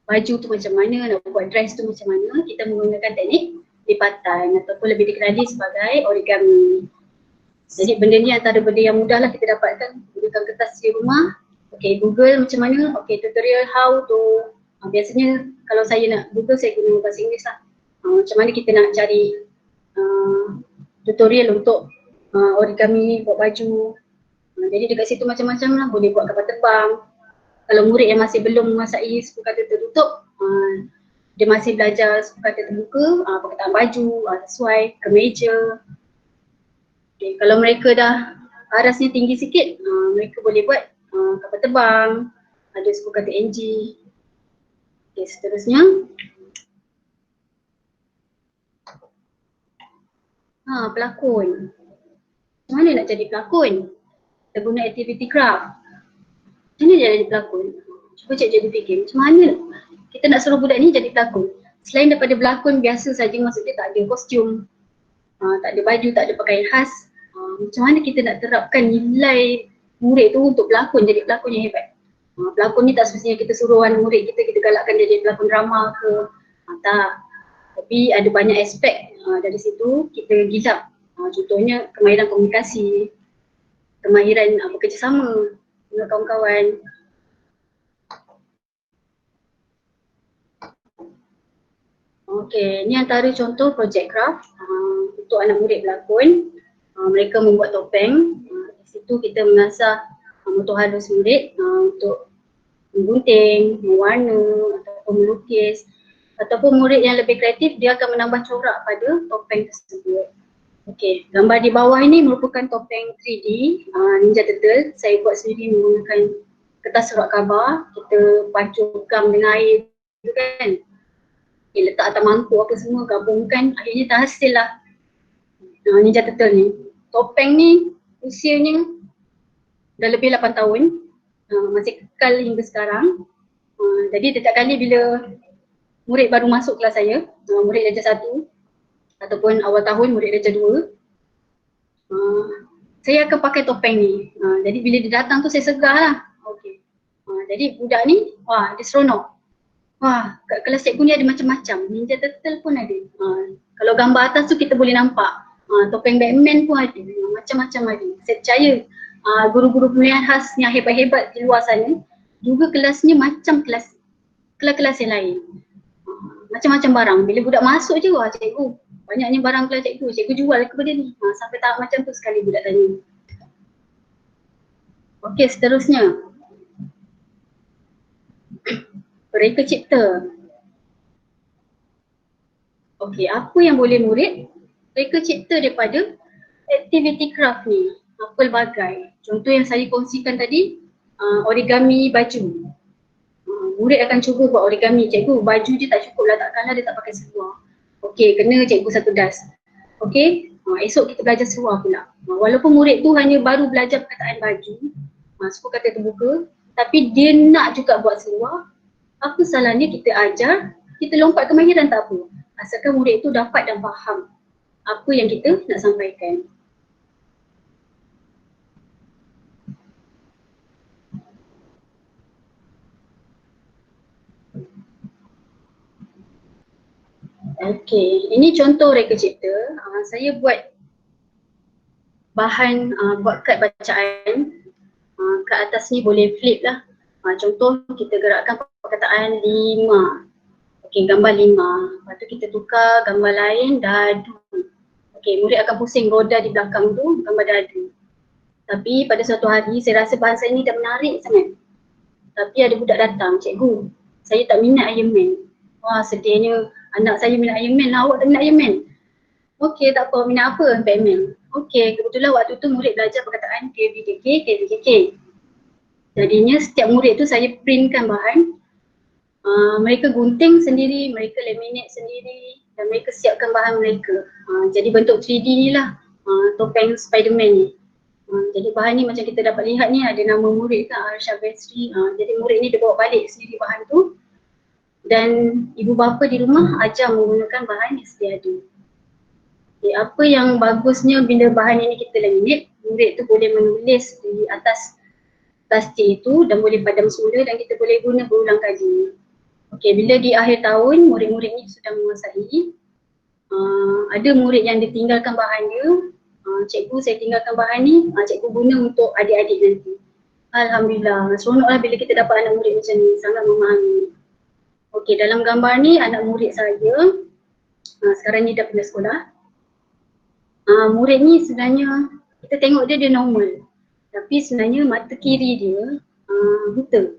baju tu macam mana, nak buat dress tu macam mana. Kita menggunakan teknik lipatan ataupun lebih dikenali sebagai origami. Jadi benda ni antara benda yang mudah lah kita dapatkan. Gunakan kertas di rumah. Okey, Google macam mana. Okey, tutorial how to. Biasanya kalau saya nak Google, saya guna bahasa Inggeris lah. Macam mana kita nak cari tutorial untuk origami, buat baju. Jadi dekat situ macam-macam lah, boleh buat kapal terbang. Kalau murid yang masih belum menguasai suku kata tertutup, dia masih belajar suku kata terbuka, perkataan baju, sesuai, kemeja. Okay, kalau mereka dah arasnya tinggi sikit, mereka boleh buat kapal terbang, ada suku kata NG. Okay, seterusnya. Pelakon. Macam mana nak jadi pelakon? Kita guna aktiviti craft. Macam mana dia jadi pelakon? Cuba cikgu fikir macam mana kita nak suruh budak ni jadi pelakon. Selain daripada pelakon biasa saja, maksudnya tak ada kostum, tak ada baju, tak ada pakaian khas. Macam mana kita nak terapkan nilai murid tu untuk pelakon, jadi pelakon yang hebat. Pelakon ni tak semestinya kita suruh anak murid kita galakkan dia jadi pelakon drama ke. Tak. Tapi ada banyak aspek dari situ kita gilap. Contohnya kemahiran komunikasi, kemahiran bekerjasama dengan kawan-kawan. Okey, ni antara contoh projek craft untuk anak murid pelakon. Mereka membuat topeng. Di situ kita mengasah motor halus murid untuk menggunting, mewarna ataupun melukis. Ataupun murid yang lebih kreatif, dia akan menambah corak pada topeng tersebut. Okey, gambar di bawah ini merupakan topeng 3D Ninja Turtle. Saya buat sendiri menggunakan kertas surat khabar. Kita pancung gam dengan air tu kan. Okay, letak atas mangkuk apa semua, gabungkan, akhirnya terhasil lah Ninja Turtle ni. Topeng ni usianya dah lebih 8 tahun, masih kekal hingga sekarang. Jadi setiap kali bila murid baru masuk kelas saya, murid darjah 1 ataupun awal tahun murid darjah 2, saya akan pakai topeng ni. Jadi bila dia datang tu saya segar lah. Okay. Jadi budak ni, dia seronok. Kat kelas cikgu ni ada macam-macam, Ninja Turtle pun ada. Kalau gambar atas tu kita boleh nampak, topeng Batman pun ada, macam-macam ada. Saya percaya guru-guru pemilihan khas yang hebat-hebat di luar sana juga kelasnya macam kelas-kelas yang lain. Macam-macam barang. Bila budak masuk je, cikgu, banyaknya barang kelas cikgu, cikgu jual ke benda ni. Sampai tahap macam tu sekali budak tanya. Okey, seterusnya. reka cipta. Okey, apa yang boleh murid reka cipta daripada aktiviti craft ni? Pelbagai. Contoh yang saya kongsikan tadi, origami baju. Murid akan cuba buat origami, cikgu baju dia tak cukup lah, takkanlah dia tak pakai seluar. Okey, kena cikgu satu das. Okey, esok kita belajar seluar pula. Walaupun murid tu hanya baru belajar perkataan baju, suku kata terbuka, tapi dia nak juga buat seluar, apa salahnya kita ajar, kita lompat kemahiran tak apa. Asalkan murid tu dapat dan faham apa yang kita nak sampaikan. Okey, ini contoh reka cipta. Saya buat bahan, buat kad bacaan. Kat atas ni boleh flip lah. Contoh kita gerakkan perkataan 5. Okey, gambar 5. Lepas tu kita tukar gambar lain, dadu. Okey, murid akan pusing roda di belakang tu, gambar dadu. Tapi pada suatu hari saya rasa bahan saya ni dah menarik sangat. Tapi ada budak datang, cikgu, saya tak minat Iron Man. Wah, sedihnya anak saya minat Iron Man, awak tak minat Iron Man. Okey, tak apa, minat apa? Batman. Okey, kebetulan waktu tu murid belajar perkataan KVKK. Jadinya setiap murid tu saya printkan bahan. Mereka gunting sendiri, mereka laminate sendiri dan mereka siapkan bahan mereka. Jadi bentuk 3D ni lah, topeng Spiderman ni. Jadi bahan ni macam kita dapat lihat ni ada nama murid kan, Arshad Basri. Jadi murid ni dia bawa balik sendiri bahan tu dan ibu bapa di rumah ajar menggunakan bahan yang sedia ada. Okay, apa yang bagusnya bila bahan ini kita laminate, murid tu boleh menulis di atas plastik itu dan boleh padam semula dan kita boleh guna berulang kali. Okey, bila di akhir tahun murid-murid ni sudah menguasai, ada murid yang ditinggalkan bahan dia, cikgu saya tinggalkan bahan ni, cikgu guna untuk adik-adik nanti. Alhamdulillah, seronoklah bila kita dapat anak murid macam ni, sangat memahami. Okey, dalam gambar ni anak murid saya, sekarang ni dah pindah sekolah. Murid ni sebenarnya, kita tengok dia normal. Tapi sebenarnya mata kiri dia buta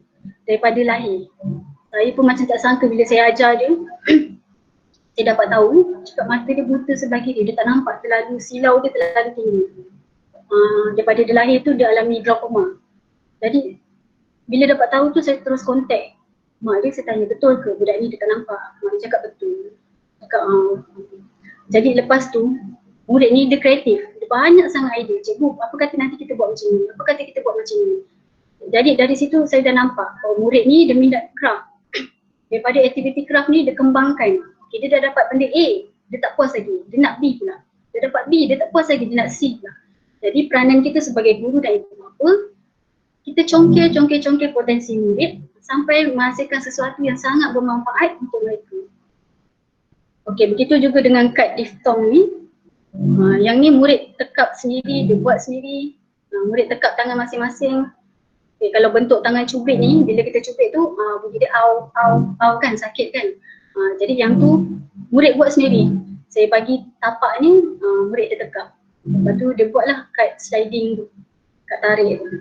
daripada lahir. Saya pun macam tak sangka bila saya ajar dia, saya dapat tahu cakap mata dia buta sebelah kiri, dia tak nampak, terlalu silau dia terlalu tinggi. Daripada dia lahir tu dia alami glaukoma. Jadi bila dapat tahu tu saya terus kontak mak dia, saya tanya betul ke budak ni dia tak nampak? Mak dia cakap betul. Cakap, jadi lepas tu murid ni dia kreatif, dia banyak sangat idea. Cikgu apa kata nanti kita buat macam ni, apa kata kita buat macam ni. Jadi dari situ saya dah nampak murid ni dia minat craft. Daripada aktiviti craft ni dia kembangkan. Okay, dia dah dapat benda A, dia tak puas lagi, dia nak B pula. Dia dapat B, dia tak puas lagi, dia nak C pula. Jadi peranan kita sebagai guru dan ibu bapa, kita congkir potensi murid sampai menghasilkan sesuatu yang sangat bermanfaat untuk mereka. Okey, begitu juga dengan kad diftong ni. Yang ni murid tekap sendiri, dia buat sendiri. Murid tekap tangan masing-masing. Okay, kalau bentuk tangan cubit ni, bila kita cubit tu bunyi dia au kan, sakit kan. Jadi yang tu murid buat sendiri. Saya bagi tapak ni, murid dia tekap. Lepas tu dia buatlah kad sliding tu, kad tarik tu.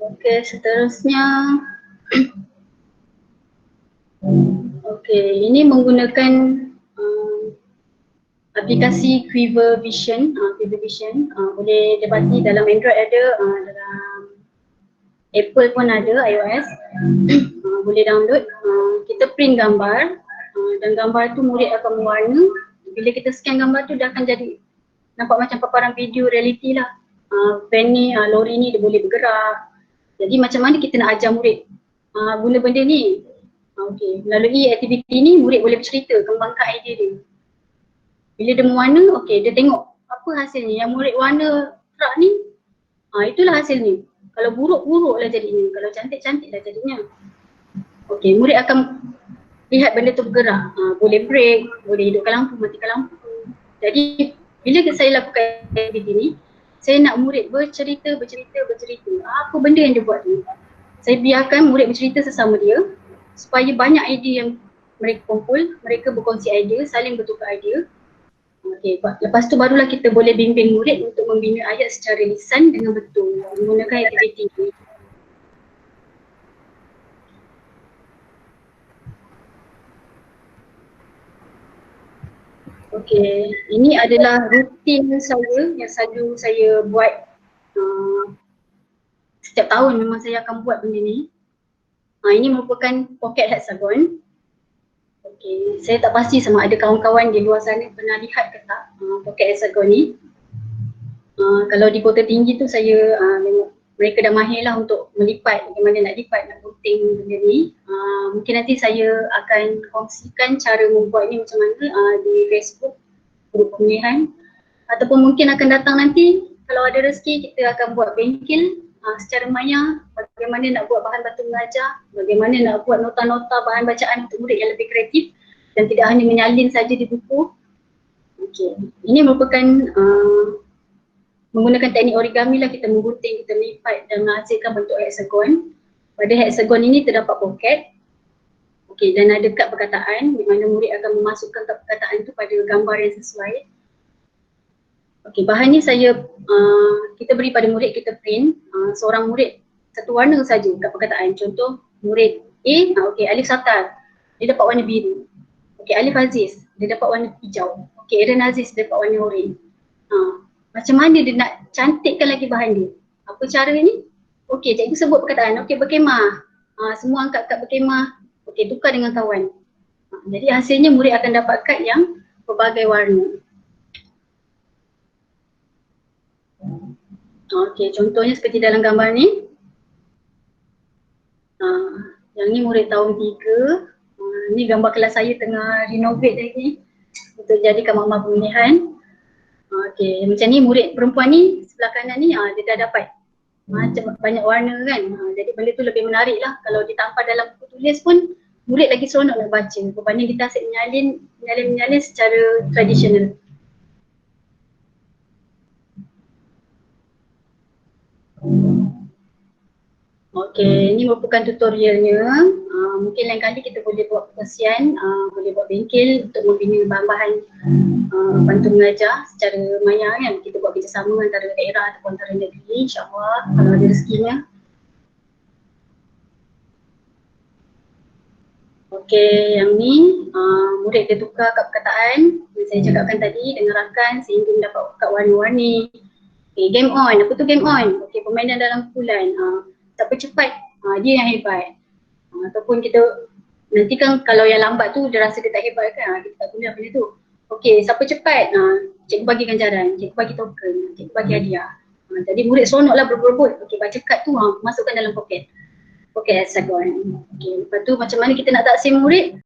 Okey, seterusnya. Okey, ini menggunakan aplikasi Quiver Vision. Boleh dapati dalam Android ada, dalam Apple pun ada, iOS. Boleh download. Kita print gambar dan gambar tu murid akan mewarna. Bila kita scan gambar tu dia akan jadi nampak macam paparan video reality lah. Van ni, lori ni dia boleh bergerak. Jadi macam mana kita nak ajar murid guna benda ni? Okey, melalui aktiviti ni murid boleh bercerita, kembangkan idea dia. Bila dia mewarna, okey, dia tengok apa hasilnya. Yang murid warna truk ni, itulah hasilnya. Kalau buruk-buruk lah jadinya, kalau cantik-cantik lah jadinya. Okey, murid akan lihat benda tu bergerak. Boleh break, boleh hidupkan lampu, matikan lampu. Jadi bila saya lakukan aktiviti ni, saya nak murid bercerita. Apa benda yang dia buat tu. Saya biarkan murid bercerita sesama dia supaya banyak idea yang mereka kumpul, mereka berkongsi idea, saling bertukar idea. Okey, lepas tu barulah kita boleh bimbing murid untuk membina ayat secara lisan dengan betul menggunakan aktiviti ini. Okey, ini adalah rutin saya yang selalu saya buat setiap tahun. Memang saya akan buat benda ni. Ini merupakan pocket hexagon. Okey, saya tak pasti sama ada kawan-kawan di luar sana pernah lihat ke tak pocket hexagon ni. Kalau di Kota Tinggi tu saya mereka dah mahir lah untuk melipat, bagaimana nak lipat, nak gunting benda ni. Mungkin nanti saya akan kongsikan cara membuat ni macam mana di Facebook grup pemilihan, ataupun mungkin akan datang nanti kalau ada rezeki kita akan buat bengkel secara maya, bagaimana nak buat bahan batu mengajar, bagaimana nak buat nota-nota bahan bacaan untuk murid yang lebih kreatif dan tidak hanya menyalin saja di buku. Okey, ini merupakan menggunakan teknik origami lah, kita menggunting, kita melipat dan menghasilkan bentuk hexagon. Pada hexagon ini terdapat poket. Okey, dan ada kad perkataan di mana murid akan memasukkan kad perkataan itu pada gambar yang sesuai. Okey, bahannya kita beri pada murid, kita print seorang murid satu warna saja kad perkataan. Contoh murid A, okey, Alif Satar, dia dapat warna biru. Okey, Alif Aziz, dia dapat warna hijau. Okey, Eren Aziz, dia dapat warna oranye. Macam mana dia nak cantikkan lagi bahan dia? Apa cara ni? Okey, cikgu sebut perkataan. Okey, berkemah. Semua angkat kad berkemah. Okey, tukar dengan kawan. Jadi hasilnya murid akan dapat kad yang berbagai warna. Okey, contohnya seperti dalam gambar ni. Yang ni murid tahun 3. Ni gambar kelas saya tengah renovate lagi untuk jadikan makmal pemilihan. Okey, macam ni murid perempuan ni sebelah kanan ni dia dah dapat macam banyak warna kan. Jadi benda tu lebih menarik lah. Kalau ditampar dalam buku tulis pun murid lagi seronok nak baca berbanding kita asyik menyalin secara tradisional. Okey, ini merupakan tutorialnya. Mungkin lain kali kita boleh buat perkongsian, boleh buat bengkel untuk membina bahan-bahan bantu mengajar secara maya kan. Kita buat kerjasama antara daerah ataupun antara negeri, insyaAllah kalau ada rezekinya. Okey, yang ni murid dia tukar kad perkataan yang saya cakapkan tadi dengan rakan sehingga mendapat kad warna-warni. Okey, game on. Apa tu game on? Okey, permainan dalam kumpulan. Siapa cepat, dia yang hebat. Ataupun kita nanti kan kalau yang lambat tu dia rasa dia tak hebat kan, kita tak guna benda tu. Okey, siapa cepat, cikgu bagi ganjaran, cikgu bagi token, cikgu bagi hadiah. Jadi murid seronok lah berebut. Okey, baca kad tu masukkan dalam poket hexagon. Okey, lepas tu macam mana kita nak taksim murid?